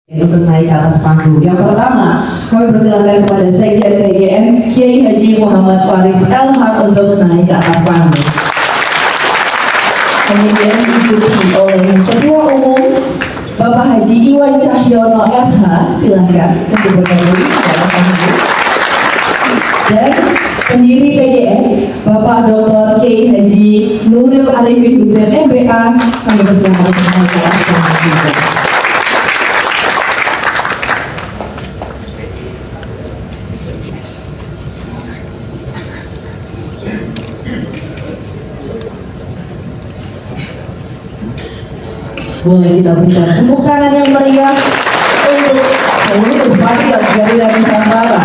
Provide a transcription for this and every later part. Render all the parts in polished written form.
untuk naik ke atas panggung. Yang pertama, kami persilakan kepada Sekjen PGM Kiai Haji Muhammad Faris LH untuk naik ke atas panggung. Kemudian diikuti oleh Ketua Umum Bapak Haji Iwan Cahyono SH, silahkan untuk bergabung ke atas panggung. Dan pendiri PGM Bapak Dr. Kiai Haji Nuril Arifin Husain MBA, kami persilakan untuk naik ke atas panggung. Boleh kita berikan tepuk tangan yang meriah untuk seluruh patriot Garuda Nusantara.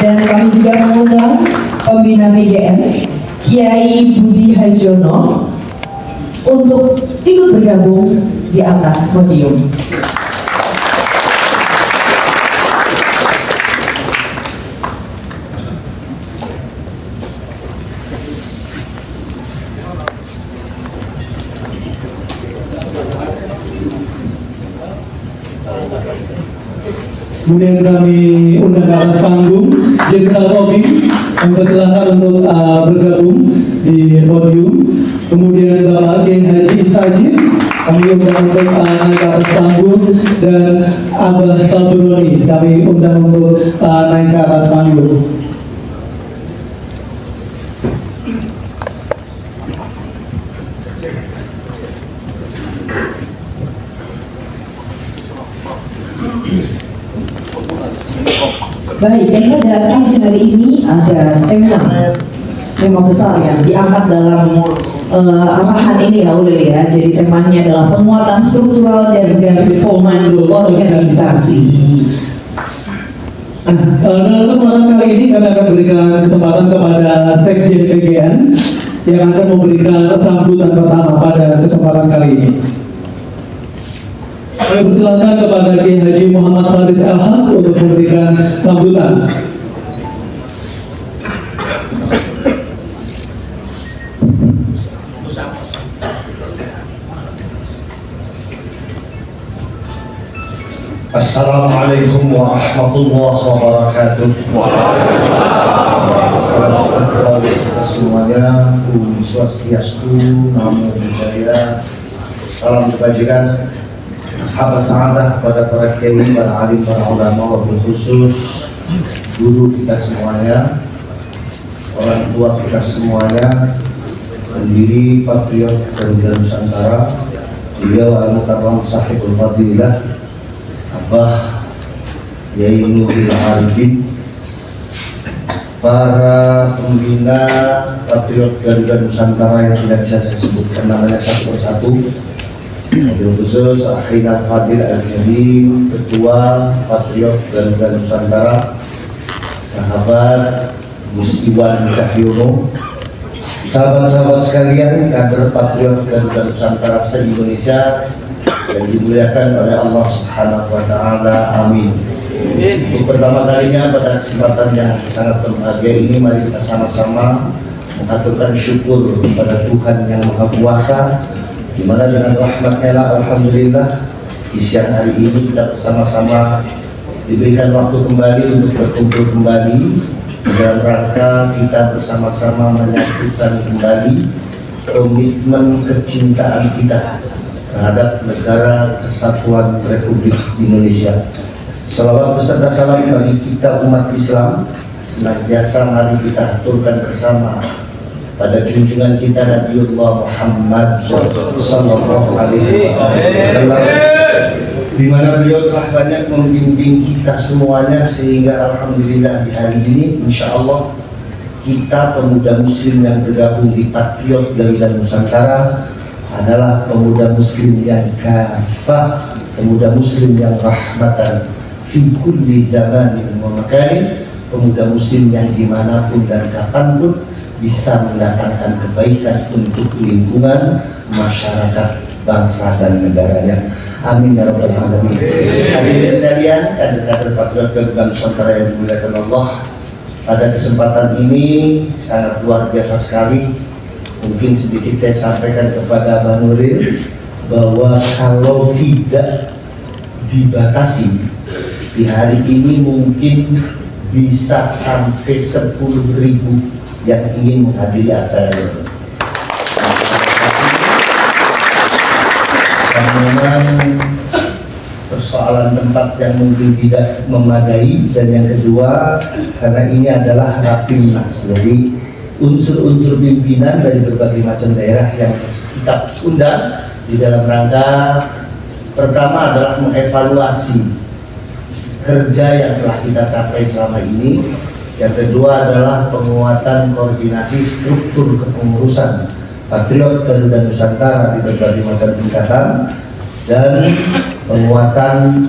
Dan kami juga mengundang pembina PGM Kiai Budi Harjono untuk ikut bergabung di atas podium. Kemudian kami undang ke atas panggung Jenderal Robi, kami persilakan untuk bergabung di podium. Kemudian Bapak Kiai Haji Istajid, kami undang untuk naik ke atas panggung, dan Abah Tabroni kami undang untuk naik ke atas panggung. Baik, yang pada pagi hari ini ada tema besar yang diangkat dalam arahan ini ya Ulil ya. Jadi temanya adalah penguatan struktural dan garis komando organisasi. Dalam kesempatan kali ini kami akan berikan kesempatan kepada Sekjen PGN yang akan memberikan sambutan pertama pada kesempatan kali ini. Saya persilakan kepada Kiai Haji Muhammad Faris LH untuk memberikan sambutan. Assalamualaikum warahmatullahi wabarakatuh. Salam sejahtera untuk kita semuanya. Om Swastiastu, Namo Buddhaya. Salam kebajikan, sahabat saadah pada para kiai, para alim, para ulama, wabil khusus guru kita semuanya, orang tua kita semuanya, pendiri Patriot Garuda Nusantara, beliau Al-Mukarram Sahibul Fadilah Abah Yai Nuril Arifin, para pembina Patriot Garuda Nusantara yang tidak bisa saya sebutkan namanya satu persatu, wabil khusus Akhin Al-Fadil Al-Karim, Ketua Patriot Garuda Nusantara, sahabat Gus Iwan Cahyono, sahabat-sahabat sekalian, kader Patriot Garuda Nusantara se-Indonesia yang dimuliakan oleh Allah Subhanahu wa Ta'ala, amin. Untuk pertama kalinya pada kesempatan yang sangat berbahagia ini, mari kita sama-sama mengaturkan syukur kepada Tuhan yang Maha Kuasa, di mana dengan rahmatnya lah, alhamdulillah, di siang hari ini kita bersama-sama diberikan waktu kembali untuk berkumpul kembali dalam rangka kita bersama-sama menyatukan kembali komitmen kecintaan kita terhadap negara kesatuan Republik Indonesia. Salawat beserta salam bagi kita umat Islam senantiasa mari kita aturkan bersama pada junjungan kita Nabiullah Muhammad sallallahu alaihi wasallam, di mana beliau telah banyak membimbing kita semuanya, sehingga alhamdulillah di hari ini insya Allah kita pemuda muslim yang bergabung di Patriot Garuda Nusantara adalah pemuda muslim yang kafah, pemuda muslim yang rahmatan fi kulli zamanin wa makanin, pemuda muslim yang dimanapun dan kapanpun bisa mendatangkan kebaikan untuk lingkungan, masyarakat, bangsa dan negaranya. Amin ya rabbal alamin. Hadirin sekalian, kader-kader Patriot Garuda Nusantara yang dimuliakan Allah, pada kesempatan ini sangat luar biasa sekali. Mungkin sedikit saya sampaikan kepada Bang Nuril bahwa kalau tidak dibatasi. Di hari ini mungkin bisa sampai 10.000 yang ingin menghadiri acara ini. Dan memang persoalan tempat yang mungkin tidak memadai, dan yang kedua karena ini adalah Rapimnas, jadi unsur-unsur pimpinan dari berbagai macam daerah yang kita undang di dalam rangka pertama adalah mengevaluasi kerja yang telah kita capai selama ini, yang kedua adalah penguatan koordinasi struktur kepengurusan Patriot Garuda Nusantara di berbagai macam tingkatan, dan penguatan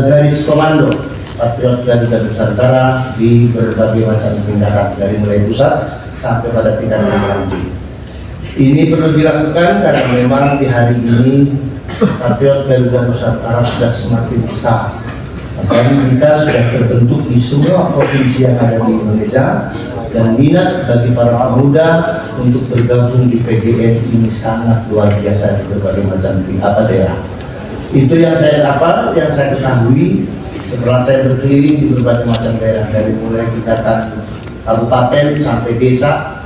garis komando Patriot Garuda Nusantara di berbagai macam tingkatan dari mulai pusat sampai pada tingkatan lanjut. Ini perlu dilakukan karena memang di hari ini Patriot Garuda Nusantara sudah semakin besar. Dan kita sudah terbentuk di semua provinsi yang ada di Indonesia, dan minat bagi para pemuda untuk bergabung di PGN ini sangat luar biasa di berbagai macam daerah. Itu yang saya ketahui setelah saya berkeliling di berbagai macam daerah, dari mulai tingkatan kabupaten sampai desa.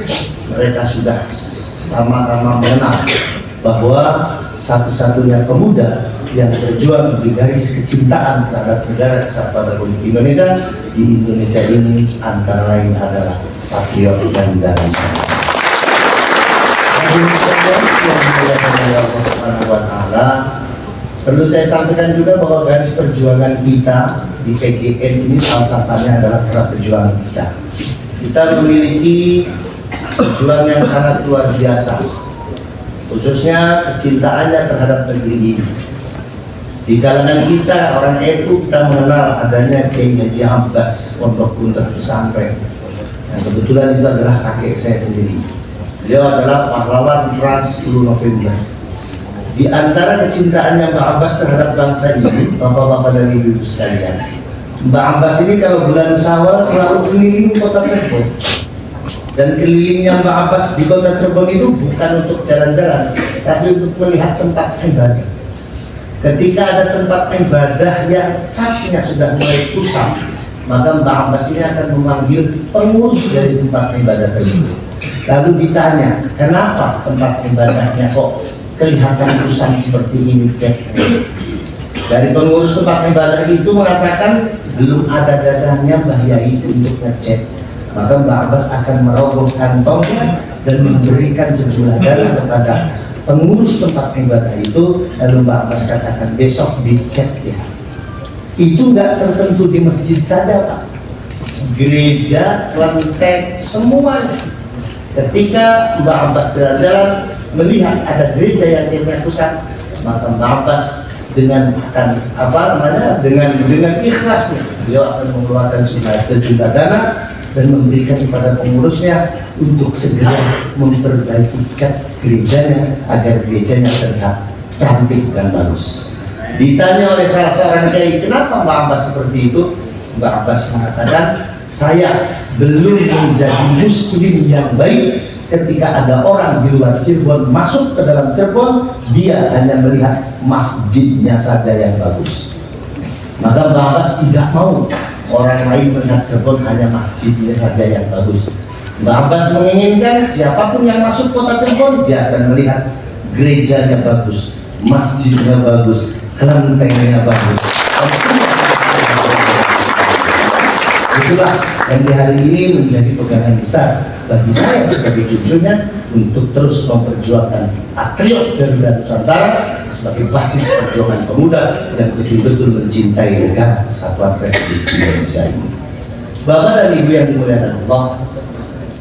Mereka sudah sama-sama mengenal bahwa satu-satunya pemuda yang berjuang di garis kecintaan terhadap negara kesatuan Republik Indonesia di Indonesia ini antara lain adalah Patriot Garuda Nusantara. Perlu saya sampaikan juga bahwa garis perjuangan kita di PGN ini falsafahnya adalah perjuangan kita. Kita memiliki perjuangan yang sangat luar biasa, khususnya kecintaannya terhadap negeri ini. Di kalangan kita, orang NU, kita mengenal adanya Kiai Haji Abbas, pondok Guntur pesantren. Yang kebetulan itu adalah kakek saya sendiri. Beliau adalah pahlawan perang 10 November. Di antara kecintaannya Mbak Abbas terhadap bangsa ini, bapak-bapak dan ibu-ibu sekalian, Mbak Abbas ini kalau bulan Syawal selalu keliling kota Cirebon. Dan kelilingnya Mbak Abbas di kota Cirebon itu bukan untuk jalan-jalan, tapi untuk melihat tempat ibadah. Ketika ada tempat ibadah yang catnya sudah mulai kusam, maka Mbak Abbas ini akan memanggil pengurus dari tempat ibadah tersebut. Lalu ditanya, kenapa tempat ibadahnya kok kelihatan kusam seperti ini, cek? Dari pengurus tempat ibadah itu mengatakan belum ada dadahnya Mbah Yai untuk ngecek. Maka Mbak Abbas akan merogoh kantongnya dan memberikan sejumlah dana kepada pengurus tempat ibadah itu. Lalu Mbak Abbas katakan besok dicek ya. Itu nggak tertentu di masjid saja Pak, gereja, kelenteng, semuanya. Ketika Mbak Abbas jalan-jalan melihat ada gereja yang catnya kusam, maka Mbak Abbas dengan ikhlasnya beliau akan mengeluarkan sejumlah dana dan memberikan kepada pengurusnya untuk segera memperbaiki cat gerejanya agar gerejanya terlihat cantik dan bagus. Ditanya oleh salah seorang kiai, kenapa Mbak Abbas seperti itu? Mbak Abbas mengatakan, saya belum menjadi muslim yang baik ketika ada orang di luar Cirebon masuk ke dalam Cirebon, dia hanya melihat masjidnya saja yang bagus. Maka Mbak Abbas tidak mau orang lain melihat Cirebon hanya masjidnya saja yang bagus. Mbak Abbas menginginkan siapapun yang masuk kota Cirebon, dia akan melihat gerejanya bagus, masjidnya bagus, kelentengnya bagus. Itulah yang di hari ini menjadi pegangan besar bagi saya sebagai cucunya untuk terus memperjuangkan Patriot Garuda Nusantara sebagai basis perjuangan pemuda yang betul-betul mencintai negara kesatuan Republik Indonesia ini. Bapak dan Ibu yang dimuliakan Allah,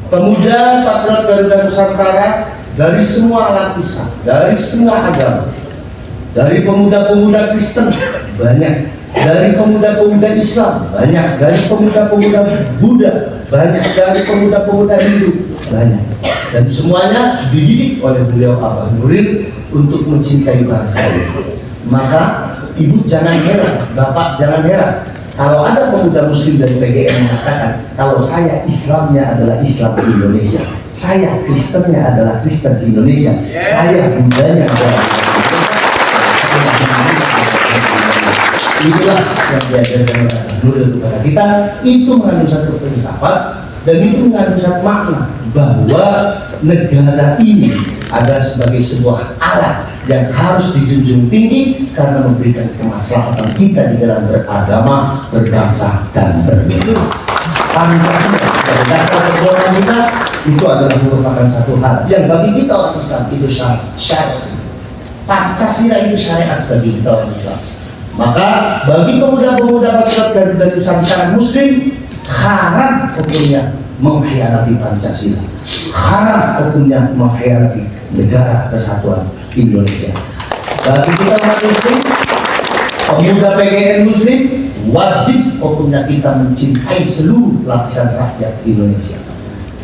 pemuda Patriot Garuda Nusantara dari semua lapisan, dari semua agama, dari pemuda-pemuda Kristen banyak, dari pemuda-pemuda Islam banyak, dari pemuda-pemuda Buddha banyak, dari pemuda-pemuda Hindu banyak, dan semuanya dididik oleh beliau Abah Nuril untuk mencintai bangsa ini. Maka Ibu jangan heran, Bapak jangan heran kalau ada pemuda Muslim dari PGN mengatakan, kalau saya Islamnya adalah Islam di Indonesia, saya Kristennya adalah Kristen di Indonesia, saya Buddhanya adalah Buddha. Itulah yang diajarkan oleh Nuril kepada kita. Itu mengandung satu filsafat dan itu mengandung satu makna bahwa negara ini adalah sebagai sebuah alat yang harus dijunjung tinggi karena memberikan kemaslahatan kita di dalam beragama, berbangsa, dan bernegara. Pancasila sebagai dasar perjuangan kita itu adalah merupakan satu hal yang bagi kita orang Islam itu syariat. Pancasila itu syariat bagi kita orang Islam. Maka bagi pemuda-pemuda patriot Garuda Nusantara Muslim, haram hukumnya mengkhianati Pancasila, haram hukumnya mengkhianati negara kesatuan Indonesia. Bagi kita umat Muslim, pemuda PGN Muslim, wajib hukumnya kita mencintai seluruh lapisan rakyat Indonesia.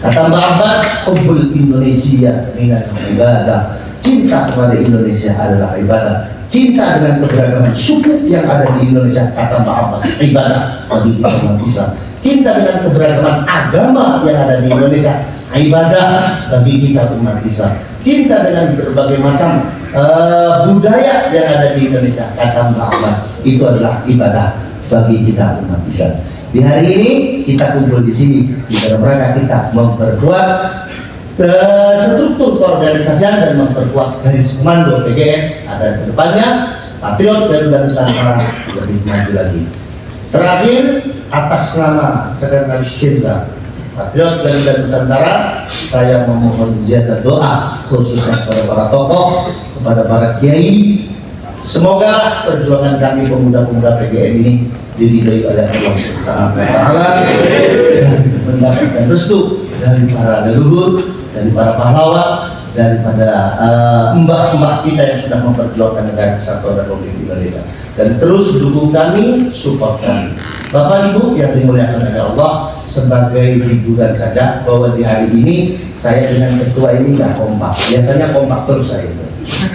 Kata Mbak Abbas, hubbul Indonesia minal ibadah. Cinta kepada Indonesia adalah ibadah. Cinta dengan keberagaman suku yang ada di Indonesia, kata Mbak Abbas, ibadah bagi kita umat Islam. Cinta dengan keberagaman agama yang ada di Indonesia, ibadah bagi kita umat Islam. Cinta dengan berbagai macam budaya yang ada di Indonesia, kata Mbak Abbas, itu adalah ibadah bagi kita umat Islam. Di hari ini kita kumpul di sini di dalam rangka kita memperkuat struktur keorganisasian dan memperkuat garis komando PGN agar kedepannya Patriot Garuda Nusantara lebih maju lagi. Terakhir, atas nama Sekretaris Jenderal Patriot Garuda Nusantara, saya memohon ziarah doa khususnya kepada para tokoh, kepada para kiai. Semoga perjuangan kami pemuda-pemuda PGN ini diridhoi oleh Allah Subhanahu wa taala dan mendapatkan restu dari para leluhur, dari para pahlawan, daripada mbah-mbah kita yang sudah memperjuangkan negara kesatuan Republik Indonesia. Dan terus dukung kami, support kami. Bapak Ibu yang dimuliakan oleh Allah, sebagai hiburan saja bahwa di hari ini saya dengan ketua ini nggak kompak. Biasanya kompak terus saya itu.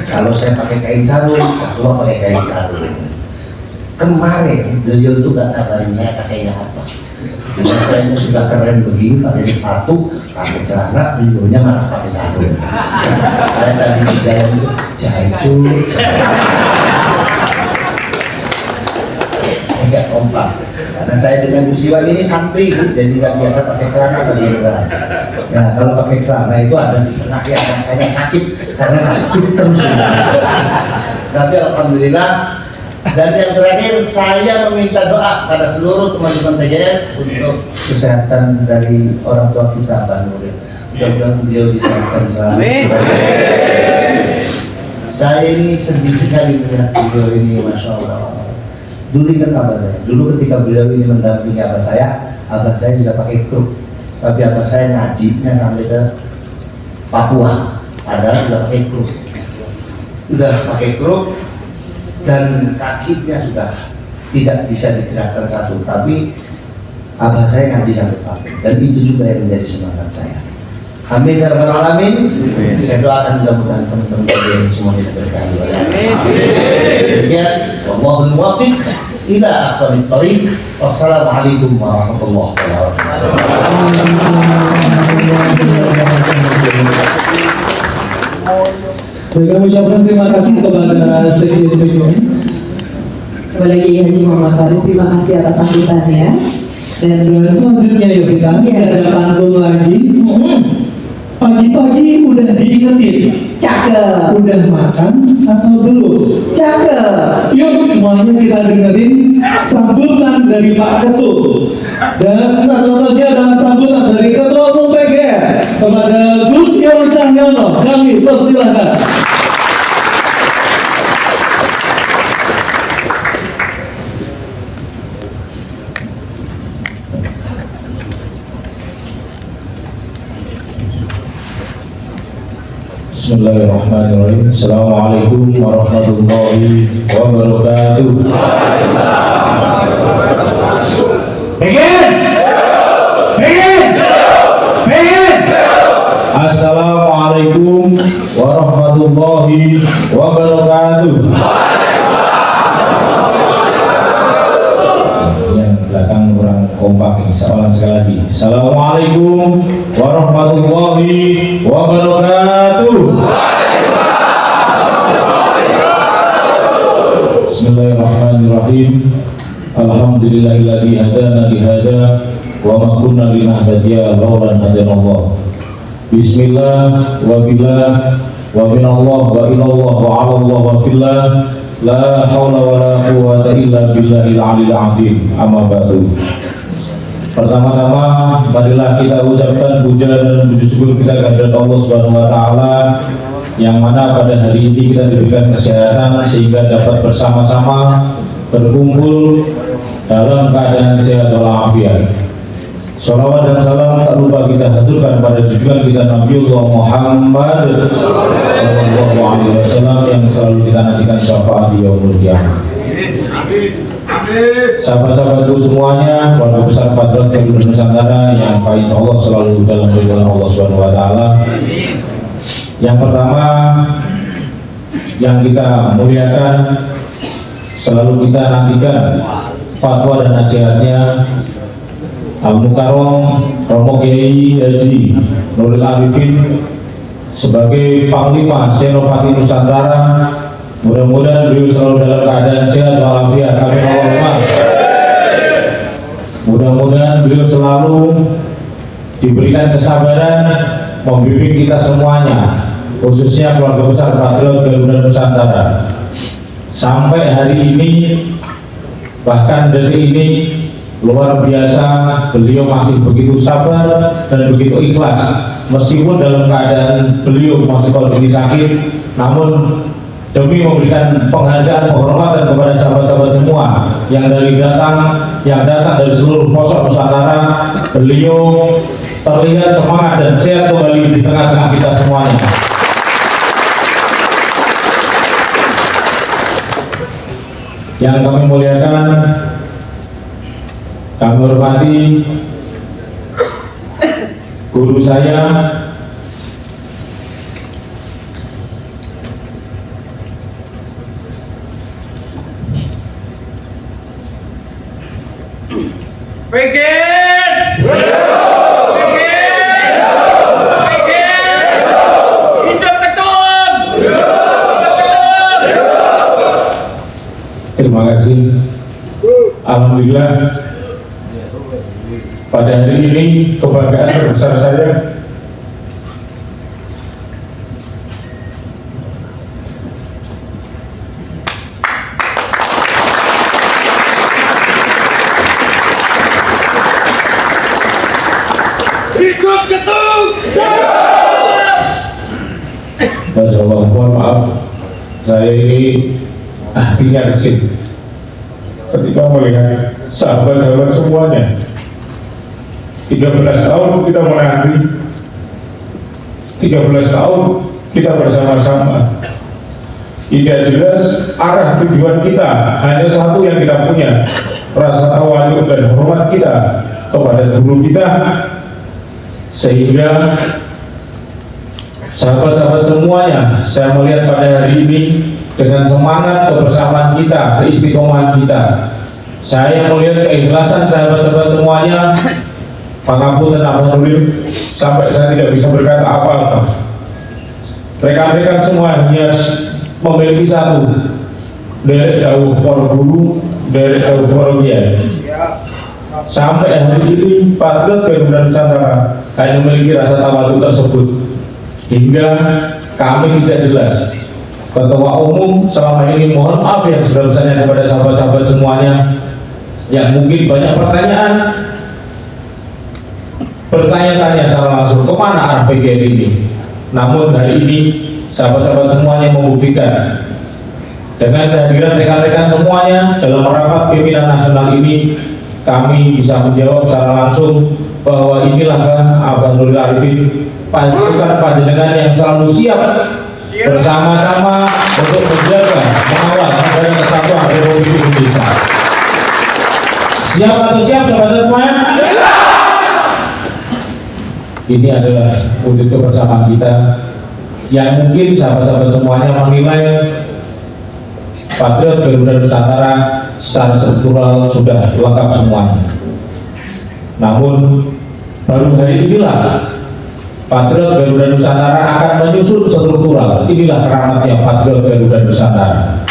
Kalau saya pakai kain sarung, ketua pakai kain sarung. Kemarin beliau itu nggak kabarin saya pakainya apa. Jadi saya itu sudah keren begini, pakai sepatu, pakai celana, beliaunya malah pakai sarung. Saya tadi di jalan itu jahit, enggak kompak. Karena saya dengan Gusiwan ini santri, jadi nggak biasa pakai celana bagaimana. Nah, kalau pakai celana itu ada di tengah yang rasanya sakit karena nggak sakit terus. Tapi alhamdulillah. Dan yang terakhir, saya meminta doa pada seluruh teman-teman PGN untuk kesehatan dari orang tua kita, Mbak Nuril. Mudah-mudahan beliau disehatkan selalu. Saya ini sedih sekali melihat beliau ini, Masya Allah. Dulu ingat abah saya, dulu ketika beliau ini mendampingi abah saya juga pakai kruk. Tapi abah saya ngajinya sampai ke Papua, padahal sudah pakai kruk. Sudah pakai kruk, dan kakinya sudah tidak bisa digerakkan satu, tapi abah saya ngaji sampai Papua, dan itu juga yang menjadi semangat saya. Amin ya rabbal alamin. Saya doakan mudah-mudahan teman-teman yang semuanya diberkahi oleh Allah. Ya, wallahul muwaffiq ila aqwamit thoriq. Wassalamualaikum warahmatullahi wabarakatuh. Baik, kami ucapkan terima kasih kepada Sekjen PGN. Kembali lagi Haji Muhammad Faris, terima kasih atas sambutannya. Dan selanjutnya ya kita ada pantun lagi. Pagi-pagi udah diingetin, Cakep. udah makan atau belum? Cakep. Yuk semuanya kita dengerin sambutan dari Pak Ketua. Dan selanjutnya adalah sambutan dari Ketua Umum PGN kepada Gus Yon Cahyono. Kami persilahkan. Bismillahirrahmanirrahim. Assalamualaikum warahmatullahi wabarakatuh. PGN! PGN! PGN! Assalamualaikum warahmatullahi wabarakatuh. Yang belakang kurang kompak ini. Salam sekali lagi. Assalamualaikum warahmatullahi wabarakatuh. Bismillahirrahmanirrahim. Alhamdulillahilladzi hadana li hada wa ma kunna linahtadiya laula an hadanallah. Bismillah wa billah wa minallah wa ilallah wa 'ala Allah wa fillah la haula wa la quwwata illa billahil 'aliyil 'azim. Amma ba'du. Pertama-tama marilah kita ucapkan puja dan puji syukur kita kepada Allah Subhanahu wa taala yang mana pada hari ini kita diberikan kesehatan sehingga dapat bersama-sama berkumpul dalam keadaan sehat walafiat. Shalawat dan salam tak lupa kita haturkan pada junjungan kita Nabiullah Muhammad sallallahu alaihi wasallam yang selalu kita nantikan syafaat di yaumul qiyamah. Sahabat-sahabatku semuanya, keluarga besar Patriot Garuda Nusantara yang insya Allah selalu dalam lindungan Allah Subhanahu wa taala. Yang pertama yang kita muliakan, selalu kita nantikan fatwa dan nasihatnya Al-Mukarram Romo Kiai Haji Nuril Arifin sebagai Panglima Senopati Nusantara. Mudah-mudahan beliau selalu dalam keadaan sehat walafiat. Amin Allahumma. Mudah-mudahan beliau selalu diberikan kesabaran membimbing kita semuanya, khususnya keluarga besar Patriot Garuda Nusantara. Sampai hari ini, bahkan detik ini, luar biasa beliau masih begitu sabar dan begitu ikhlas meskipun dalam keadaan beliau masih kondisi sakit, namun demi memberikan penghargaan penghormatan kepada sahabat-sahabat semua yang datang dari seluruh pelosok Nusantara, beliau terlihat semangat dan sehat kembali di tengah-tengah kita semuanya. Yang kami muliakan, kami hormati guru saya terima kasih. Alhamdulillah pada hari ini kebanggaan terbesar saya hidup Ketum. Masya Allah, mohon maaf saya ini hatinya kecil ketika melihat sahabat-sahabat semuanya. 13 tahun kita menanti, 13 tahun kita bersama-sama. Tidak jelas arah tujuan kita, hanya satu yang kita punya, rasa tawadhu dan hormat kita kepada guru kita, sehingga sahabat-sahabat semuanya, saya melihat pada hari ini dengan semangat kebersamaan kita, keistiqomahan kita, saya melihat keikhlasan sahabat-sahabat semuanya. Pangapunten alhamdulillah, sampai saya tidak bisa berkata apa-apa. Rekan-rekan semua hanya memiliki satu, dari dawuh para guru, dari dawuh para kiai. Sampai hari ini Patriot Garuda Nusantara hanya memiliki rasa tawadhu tersebut, hingga kami tidak jelas. Ketua Umum selama ini mohon maaf yang sebesar-besarnya kepada sahabat-sahabat semuanya yang mungkin banyak pertanyaan, bertanya-tanya secara langsung kemana arah PGN ini. Namun hari ini sahabat-sahabat semuanya membuktikan dengan kehadiran rekan-rekan semuanya dalam rapat pimpinan nasional ini, kami bisa menjawab secara langsung bahwa inilah Abah Nuril Arifin, pasukan panjenengan yang selalu siap bersama-sama untuk menjaga, mengawal negara kesatuan Republik Indonesia. Siap atau siap sahabat semuanya? Ini adalah wujud kebersamaan kita yang mungkin sahabat-sahabat semuanya menilai Patriot Garuda Nusantara secara struktural sudah lengkap semuanya. Namun baru hari inilah Patriot Garuda Nusantara akan menyusun struktural. Inilah keramatnya Patriot Garuda Nusantara.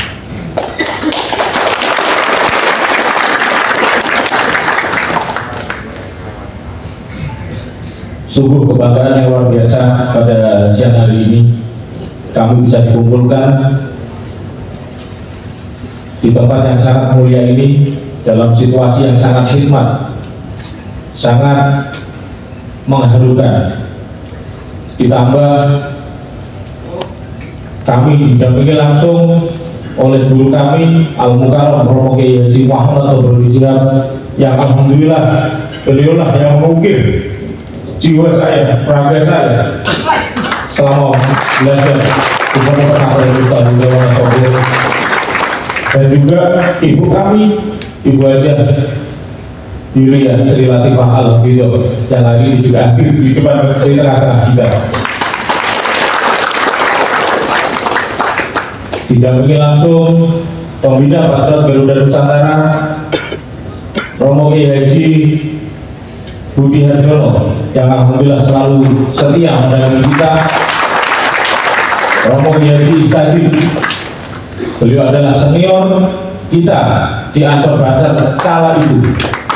sungguh kebanggaan yang luar biasa pada siang hari ini kami bisa dikumpulkan di tempat yang sangat mulia ini dalam situasi yang sangat hikmat, sangat mengharukan. Ditambah kami didampingi langsung oleh guru kami Al-Mukarram Romo Kiai Haji Muhammad Tobroni Shihab, yang alhamdulillah beliaulah yang mengukir jiwa saya, raga saya selama belajar di Pondok Pesantren Ustaz Dewan Sobir. Dan juga ibu kami, Ibu Hajah Yulia Sri Latifah Al-Hafidho, yang hari ini juga hadir di depan di tengah-tengah kita. Didampingi langsung Pembina Patriot Garuda Nusantara Romo Kiai Haji Budi Harjono, yang alhamdulillah selalu setia mendampingi kita. Romo Kiai Haji Istajib, beliau adalah senior kita di Ansor Banjar kala itu,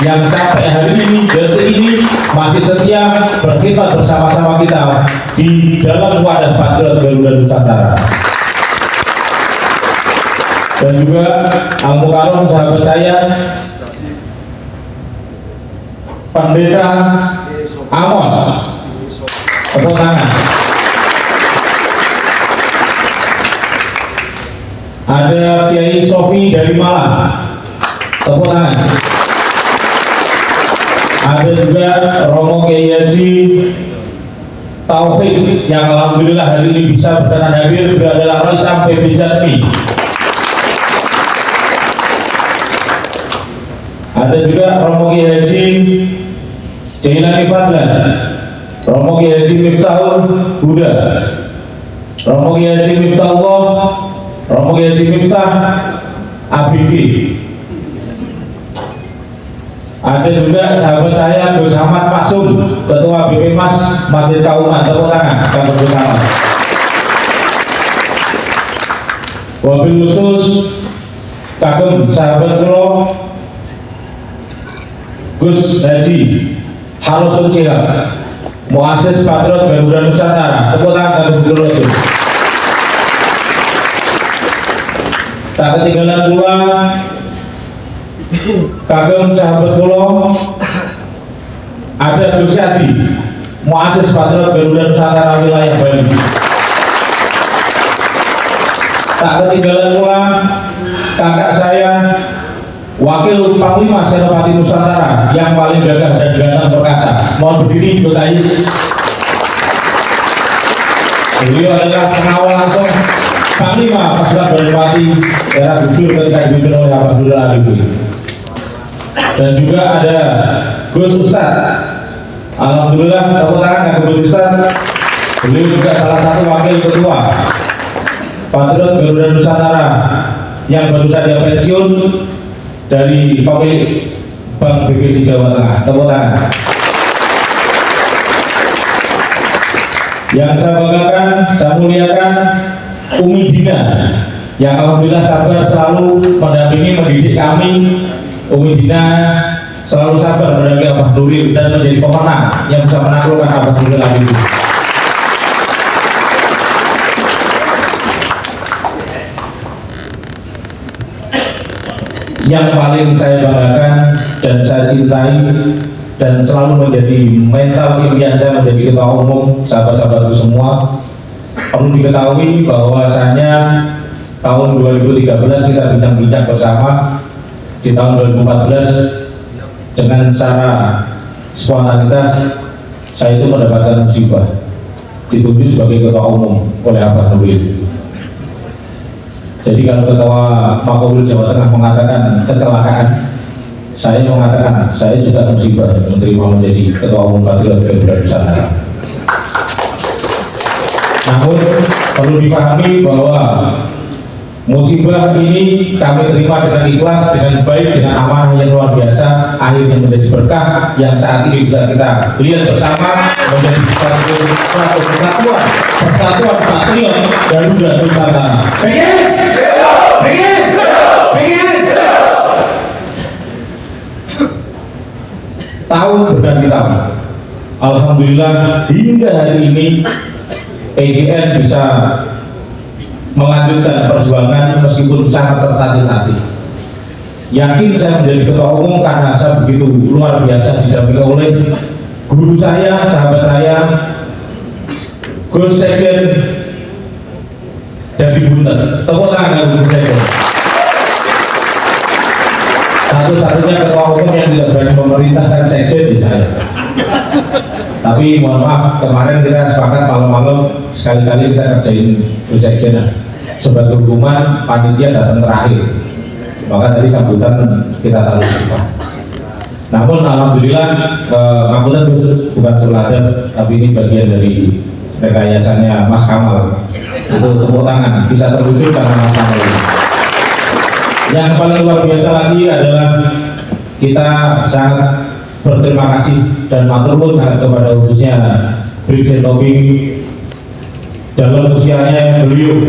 yang sampai hari ini, detik ini masih setia berkhidmat bersama-sama kita di dalam wadah Patriot Garuda Nusantara. Dan juga Al-Mukarram sahabat saya Pendeta Amos, tepuk tangan. Ada Kiai Sofi dari Malang, tepuk tangan. Ada juga Romo Kiai Haji Taufik, yang alhamdulillah hari ini bisa berkenan hadir. Beliau adalah Raisam PB Jatmi. Ada juga Romo Kiai Haji Jailani Fadlan, Romo Kiai Haji Miftahul Huda, Romo Kiai Haji Miftahullah, Romo Kiai Haji Miftah ABG. Ada juga sahabat saya Gus Ahmad Maksum, Ketua BP Mas Masjid Kauman, tepuk tangan kami bersama. Wabil khusus kagum sahabat kula Gus Haji Halusun Shihab, Muassis Patriot Garuda Nusantara, tepuk tangan kami bersama. Tak ketinggalan pula kagum sahabat kula ada Gus Yadi, Muassis Patriot Garuda Nusantara wilayah Bali. Tak ketinggalan pula kakak saya, Wakil Panglima Senopati Nusantara yang paling gagah dan ganteng perkasa. Mohon berdiri Gus Ais. Beliau adalah pengawal langsung Panglima Pasukan Balipati era Gus Dur ketika dipimpin oleh Abdullah Arifin. Dan juga ada Gus Ustad. Alhamdulillah, tepuk tangan ke Gus Ustad. Beliau juga salah satu wakil ketua Patriot Garuda Nusantara yang baru saja pensiun dari pemilik Bank BPD Jawa Tengah. Tepuk tangan. Yang saya banggakan, saya muliakan Umi Dina, yang alhamdulillah sabar selalu mendampingi mendidik kami. Umi Dina selalu sabar mendampingi Abah Nuril dan menjadi pemenang yang bisa menaklukkan Abah Nuril lagi. Yang paling saya banggakan dan saya cintai dan selalu menjadi mental impian saya menjadi ketua umum sahabat-sahabatku semua. Perlu diketahui bahwasanya tahun 2013 kita bincang-bincang bersama. Di tahun 2014 dengan cara spontanitas saya itu mendapatkan musibah, ditunjuk sebagai ketua umum oleh Abah Nuril. Jadi kalau ketua Makobril Jawa Tengah mengatakan kecelakaan, saya mengatakan saya juga musibah menerima menjadi ketua umum Patriot Garuda Nusantara. Namun perlu dipahami bahwa musibah ini kami terima dengan ikhlas, dengan baik, dengan amanah yang luar biasa, akhirnya menjadi berkah yang saat ini bisa kita lihat bersama menjadi suatu persatuan Patriot Garuda Nusantara. Pengen. Tahun berganti tahun, alhamdulillah hingga hari ini PGN bisa melanjutkan perjuangan meskipun sangat tertatih-tatih. Yakin saya menjadi ketua umum karena saya begitu luar biasa didampingi oleh guru saya, sahabat saya, Gus Sekjen dari Bunten. Tepuk tangan Gus Sekjen. Satu-satunya ketua umum yang tidak berani memerintahkan sekjen di saya. Tapi mohon maaf, kemarin kita sepakat malam-malam sekali-kali kita kerjain sekjen. Sebagai hukuman panitia datang terakhir. Maka tadi sambutan kita taruh lupa. Namun alhamdulillah sambutan bukan suladan, tapi ini bagian dari rekayasanya Mas Kamal. Itu tepuk tangan bisa terwujud karena Mas Kamal ini. Yang paling luar biasa lagi adalah kita sangat berterima kasih dan matur nuwun sangat kepada khususnya Brigjen Tobing. Dalam usianya beliau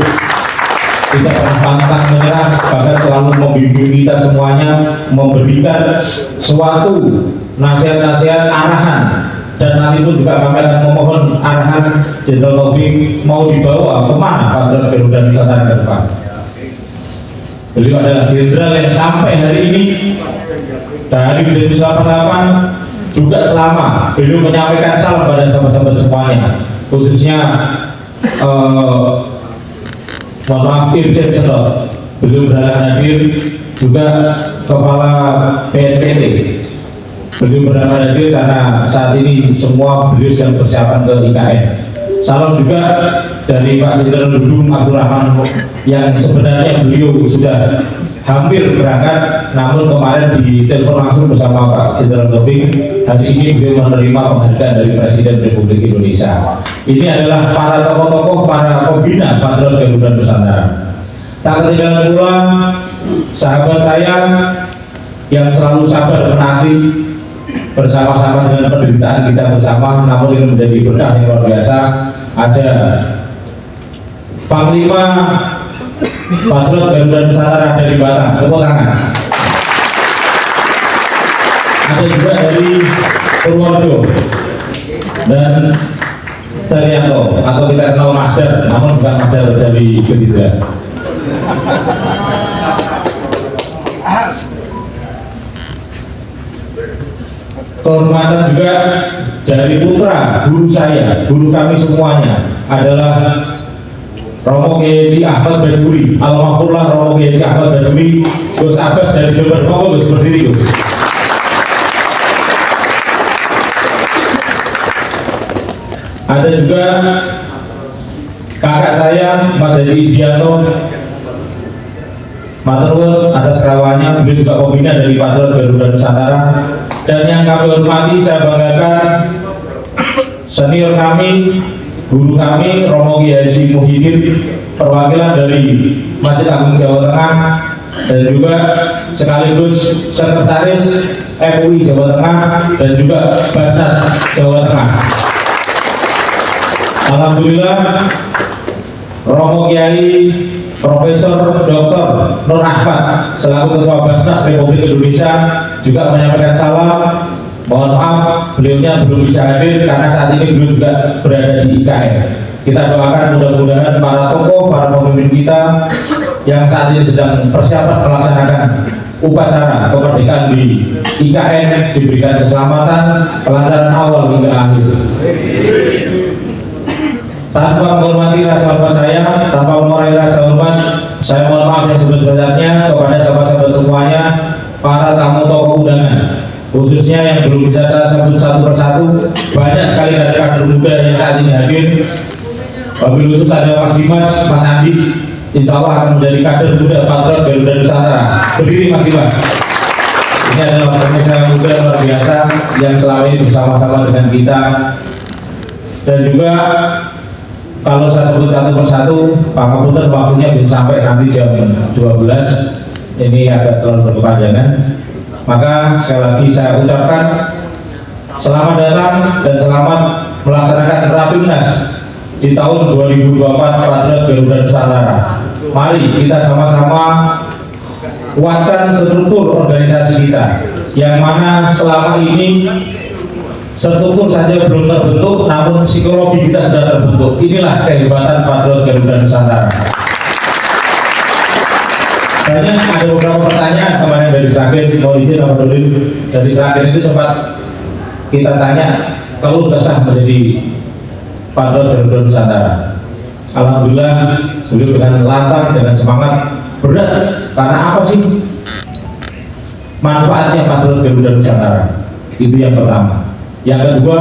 tidak pernah pantang menyerah, bahkan selalu membimbing kita semuanya, memberikan suatu nasihat-nasihat arahan, dan nanti pun juga kami akan memohon arahan Jenderal Tobing mau dibawa kemana Patriot Garuda Nusantara ke depan. Beliau adalah jenderal yang sampai hari ini dari Densus 88 juga selama beliau menyampaikan salam pada sahabat-sahabat semuanya, khususnya mohon maaf Irjen Sedot, beliau berhalangan hadir, juga Kepala BNPT beliau berhalangan hadir karena saat ini semua beliau sedang persiapan ke IKN. Salam juga dari Pak Jenderal Dudung Abdurrahman yang sebenarnya beliau sudah hampir berangkat, namun kemarin ditelepon langsung bersama Pak Jenderal Tobing. Hari ini beliau menerima penghargaan dari Presiden Republik Indonesia. Ini adalah para tokoh-tokoh, para pembina Patriot Garuda Nusantara. Tak ketinggalan pula sahabat saya yang selalu sabar menanti bersama-sama dengan penderitaan kita bersama, namun ini menjadi berkah yang luar biasa. Ada Panglima Patriot Garuda Nusantara dari Batam, tepuk tangan. Ada juga dari Purworejo dan Daryanto, atau kita kenal Master, namun bukan Master dari Gerindra. Kehormatan juga dari putra guru saya, guru kami semuanya adalah Romo Kiai Ahmad Bajuri, almarhumlah Romo Kiai Ahmad Bajuri, Gus Abbas dari Jember. Monggo Gus, berdiri Gus. Ada juga kakak saya Mas Haji Isdianto, matur nuwun atas kerawannya, beliau juga pembina dari Patriot Garuda Nusantara. Dan yang kami hormati, saya banggakan senior kami, guru kami Romo Kiai Haji Muhyiddin, perwakilan dari Masjid Agung Jawa Tengah, dan juga sekaligus sekretaris MUI Jawa Tengah dan juga Basnas Jawa Tengah. Alhamdulillah Romo Kiai Profesor Dr. Nur Ahmad selaku Ketua Basnas Republik Indonesia juga menyampaikan salam. Mohon maaf beliaunya belum bisa hadir karena saat ini beliau juga berada di IKN. Kita doakan mudah-mudahan para tokoh, para pemimpin kita yang saat ini sedang persiapan melaksanakan upacara kemerdekaan di IKN diberikan keselamatan, kelancaran awal hingga akhir. Tanpa menghormati rasa hormat saya, tanpa mengurangi rasa hormat, saya mohon maaf yang sebesar-besarnya kepada sahabat-sahabat semuanya, para tamu tokoh undangan, khususnya yang belum bisa saya sebut satu persatu. Banyak sekali dari kader muda yang saat ini hadir. Wabil khusus ada Mas Dimas, Mas Andi, insya Allah akan menjadi kader muda Patriot Garuda Nusantara. Berdiri Mas Dimas. Ini adalah pemirsa muda luar biasa yang selama ini bersama-sama dengan kita. Dan juga kalau saya sebut satu persatu, Pak Kabupaten waktunya bisa sampai nanti jam 12. Ini agak terlalu berkepanjangan. Maka sekali lagi saya ucapkan selamat datang dan selamat melaksanakan Rapimnas di tahun 2024 Patriot Garuda Nusantara. Mari kita sama-sama kuatkan struktur organisasi kita, yang mana selama ini struktur saja belum terbentuk, namun psikologi kita sudah terbentuk. Inilah kehebatan Patriot Garuda Nusantara. Banyak ada beberapa pertanyaan kemarin dari Sragen, mohon izin Pak Doli, dari Sragen itu sempat kita tanya kalau kesah menjadi Patriot Garuda Nusantara. Alhamdulillah beliau dengan lantang, dengan semangat berat. Karena apa sih manfaatnya Patriot Garuda Nusantara? Itu yang pertama. Yang kedua,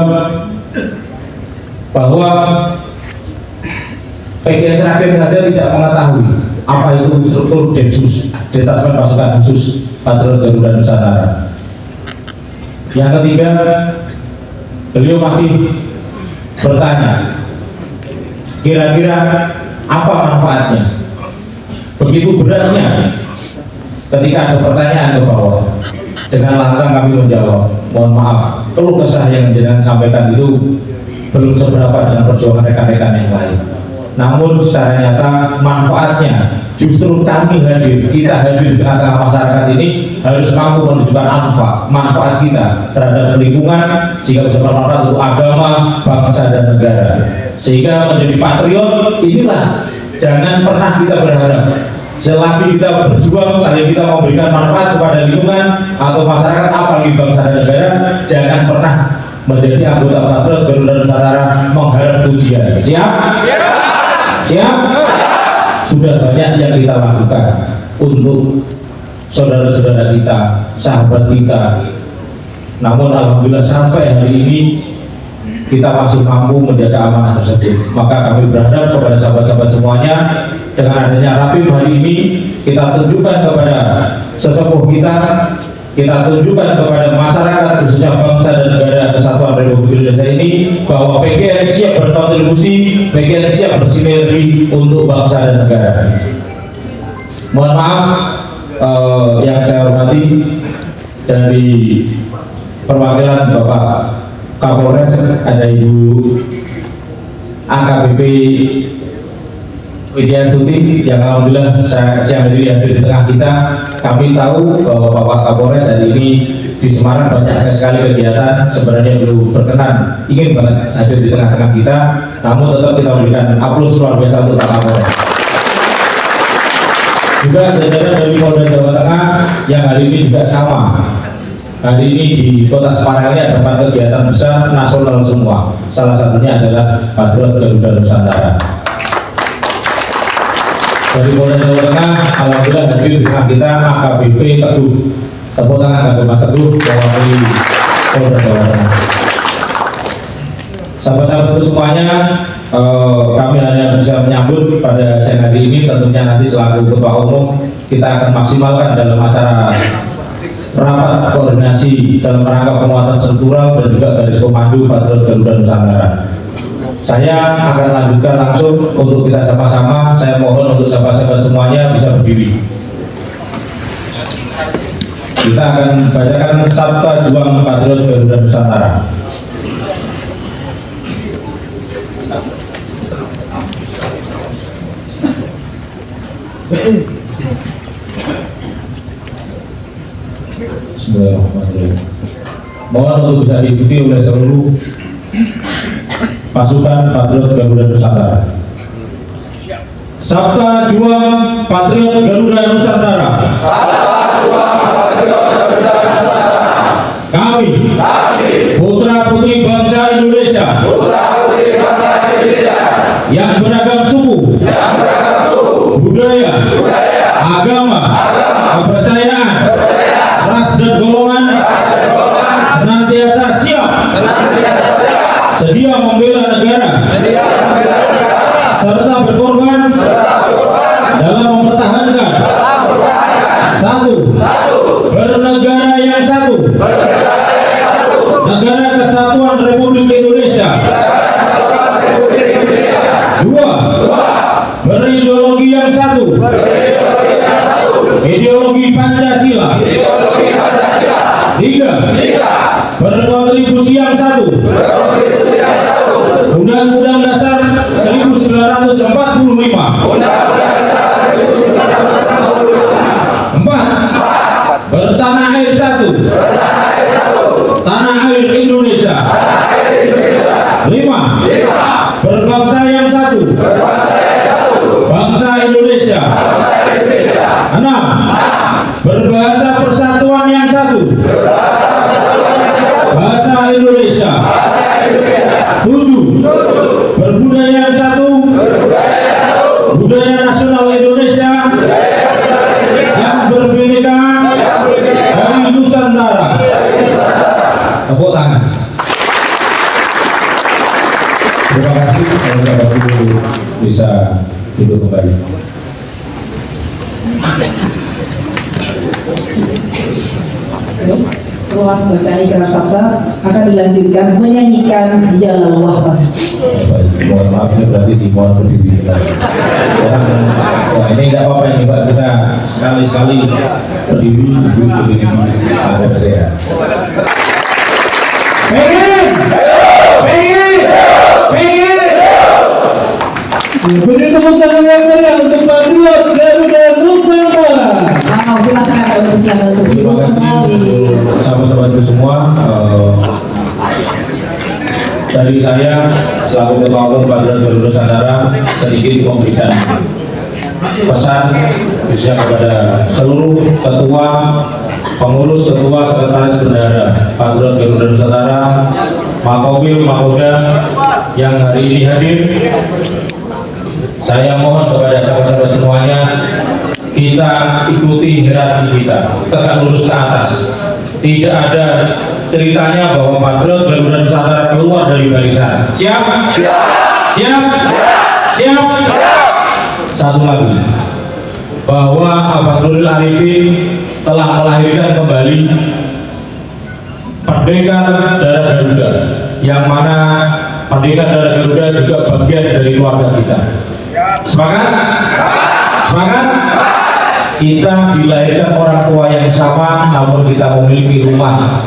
bahwa PGN Sragen saja tidak mengetahui apa itu struktur Densus, Detasmen Pasukan Khusus Patriot Garuda Nusantara. Yang ketiga, beliau masih bertanya, kira-kira apa manfaatnya? Begitu beratnya ketika ada pertanyaan ke bawah, dengan lantang kami menjawab, mohon maaf, keluh kesah yang jenengan sampaikan itu belum seberapa dengan perjuangan rekan-rekan yang lain. Namun secara nyata manfaatnya justru kami hadir, kita hadir di tengah-tengah masyarakat ini harus mampu menunjukkan manfaat kita terhadap lingkungan, sehingga bisa bermanfaat untuk agama, bangsa dan negara. Sehingga menjadi patriot inilah, jangan pernah kita berharap selagi kita berjuang, selagi kita memberikan manfaat kepada lingkungan atau masyarakat, apalagi bangsa dan negara, jangan pernah menjadi anggota Patriot Garuda Nusantara mengharap pujian. Siap? Siap? Sudah banyak yang kita lakukan untuk saudara-saudara kita, sahabat kita. Namun alhamdulillah sampai hari ini kita masih mampu menjaga amanah tersebut. Maka kami berharap kepada sahabat-sahabat semuanya, dengan adanya Rapim hari ini, kita tunjukkan kepada sesepuh kita tunjukkan kepada masyarakat, khususnya bangsa dan negara kesatuan Republik Indonesia ini, bahwa PGN siap berkontribusi, PGN siap bersinergi untuk bangsa dan negara. Mohon maaf yang saya hormati, dari perwakilan Bapak Kapolres ada Ibu AKBP Widya Stuti yang alhamdulillah siang hari hadir di tengah kita. Kami tahu bahwa Bapak Kapolres hari ini di Semarang banyak sekali kegiatan, sebenarnya belum berkenan, ingin banget hadir di tengah-tengah kita, namun tetap kita memberikan aplaus luar biasa untuk Pak Kapolres. Juga jajaran dari Polda Jawa Tengah yang hari ini juga sama. Hari ini di Kota Semarang ini ada 4 kegiatan besar nasional semua. Salah satunya adalah Patriot Garuda Nusantara. Dari Polda Jawa Tengah, alhamdulillah hadir di tengah kita AKBP Teguh. Tepuk tangan bagi Mas Teguh, mewakili Polda Jawa Tengah. Sahabat-sahabat semuanya, kami hanya bisa menyambut pada siang hari ini. Tentunya nanti selaku Ketua Umum kita akan maksimalkan dalam acara rapat koordinasi dalam rangka penguatan struktural dan juga garis komando Patriot Garuda Nusantara. Saya akan lanjutkan langsung untuk kita sama-sama. Saya mohon untuk sahabat-sahabat semuanya bisa berdiri. Kita akan bacakan Sabta Juang Patriot Garuda Nusantara. Bismillahirrahmanirrahim. Mohon untuk bisa diikuti oleh seluruh pasukan Patriot Garuda Nusantara. Sabta Juang Patriot Garuda Nusantara. Kami putra-putri bangsa Indonesia yang beragam suku, budaya, agama, kepercayaan, ras dan golongan, senantiasa siap sedia membela negara serta berkorban dalam mempertahankan satu, bernegara yang satu, negara kesatuan Republik Indonesia. Dua, berideologi yang satu, ideologi Pancasila. Tiga, berkontribusi yang satu, Undang-Undang Dasar 1945. Empat, bertanah air satu, tanah air Indonesia. tepuk tangan. Terima kasih. Saya dapat dulu bisa duduk kembali. Setelah bacaan ikrar sabda akan dilanjutkan menyanyikan Ya Allah. Baik, mohon maaf ini berarti dimohon berdiri kita. Wah, ini tidak apa-apa ini Pak, kita sekali-sekali berdiri agar sehat. Beri tepuk tangan yang meriah untuk Patriot Garuda Nusantara. Wow, silakan untuk silakan untuk Terima kasih sahabat-sahabatku semua. Dari saya selaku Ketua Umum Patriot Garuda Nusantara sedikit memberikan pesan khususnya kepada seluruh ketua, pengurus, ketua, sekretaris bendahara Patriot Garuda Nusantara, Makowil, Makoda yang hari ini hadir. Saya mohon kepada sahabat-sahabat semuanya, kita ikuti hierarki kita, tegak lurus ke atas. Tidak ada ceritanya bahwa Patriot Garuda Nusantara keluar dari barisan. Siap? Siap? Siap? Satu lagi, bahwa Abang Nuril Arifin telah melahirkan kembali Pendekar Darah Garuda, yang mana Pendekar Darah Garuda juga bagian dari keluarga kita. Semangat? Semangat? Kita dilahirkan orang tua yang sama, namun kita memiliki rumah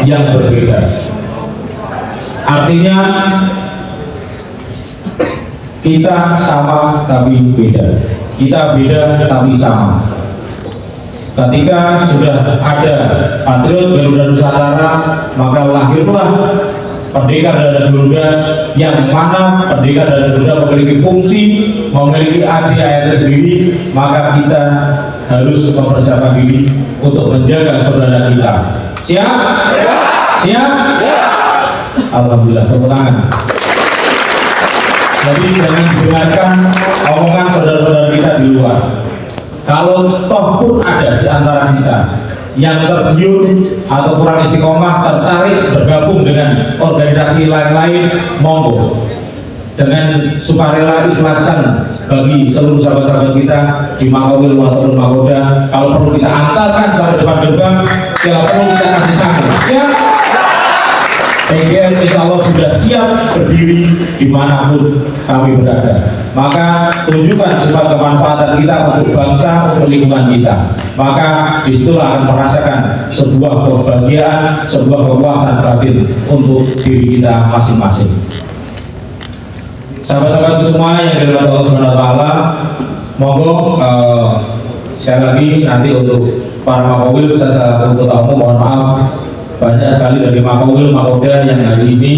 yang berbeda. Artinya kita sama tapi beda. Kita beda tapi sama. Ketika sudah ada Patriot Garuda Nusantara, maka lahirlah Pendekar Darah Garuda, yang mana Pendekar Darah Garuda memiliki fungsi, memiliki ADART sendiri. Maka kita harus mempersiapkan diri untuk menjaga saudara kita. Siap? Siap? Alhamdulillah, tepuk tangan. Jadi jangan dengarkan omongan saudara-saudara kita di luar. Kalau toh pun ada di antara kita yang tergiur atau kurang istiqomah, tertarik bergabung dengan organisasi lain-lain, monggo, dengan sukarela ikhlaskan bagi seluruh sahabat-sahabat kita di Makowil maupun Makoda. Kalau perlu kita antarkan sampai depan gerbang, kalau perlu kita kasih sanggul. Siap? PGN insya Allah sudah siap berdiri dimanapun kami berada. Maka tunjukkan sifat kemanfaatan kita untuk bangsa, untuk lingkungan kita. Maka disitulah akan merasakan sebuah kebahagiaan, sebuah kepuasan batin untuk diri kita masing-masing. Sahabat-sahabatku semua yang dirahmati Allah Subhanahu wa taala, monggo sekali lagi nanti untuk para Makowil, saya selaku Ketua Umum mohon maaf, banyak sekali dari Makowil, Makoda yang hari ini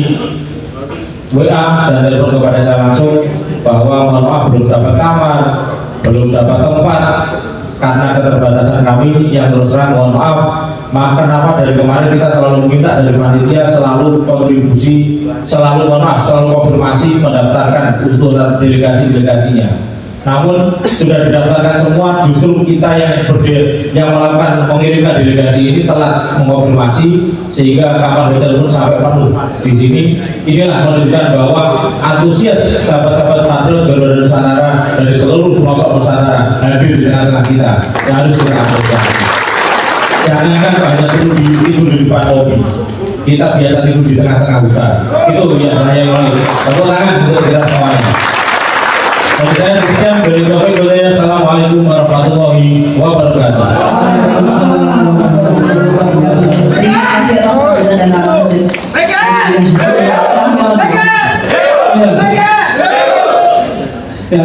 WA dan telepon kepada saya langsung bahwa mohon maaf belum dapat kamar, belum dapat tempat karena keterbatasan kami. Yang terus terang mohon maaf. Maka kenapa dari kemarin kita selalu meminta dari panitia selalu kontribusi, selalu mohon maaf, selalu konfirmasi mendaftarkan usulan delegasi-delegasinya. Namun sudah didaftarkan semua, justru kita yang melakukan mengirimkan delegasi ini telah mengkonfirmasi sehingga kamar hotel pun sampai penuh di sini. Inilah menunjukkan bahwa antusias sahabat-sahabat Patriot Garuda Nusantara dari seluruh pelosok Nusantara hadir di tengah-tengah kita, yang harus kita apresiasi. Jangankan hanya tidur di depan mobil, kita biasa tidur di tengah-tengah hutan. Itu biasanya yang lain. Tepuk tangan untuk kita semuanya. Dari saya sekian, dari Taufiq Hidayah. Assalamualaikum warahmatullahi wabarakatuh. Terima kasih atas sambutan dan arahan. Ya.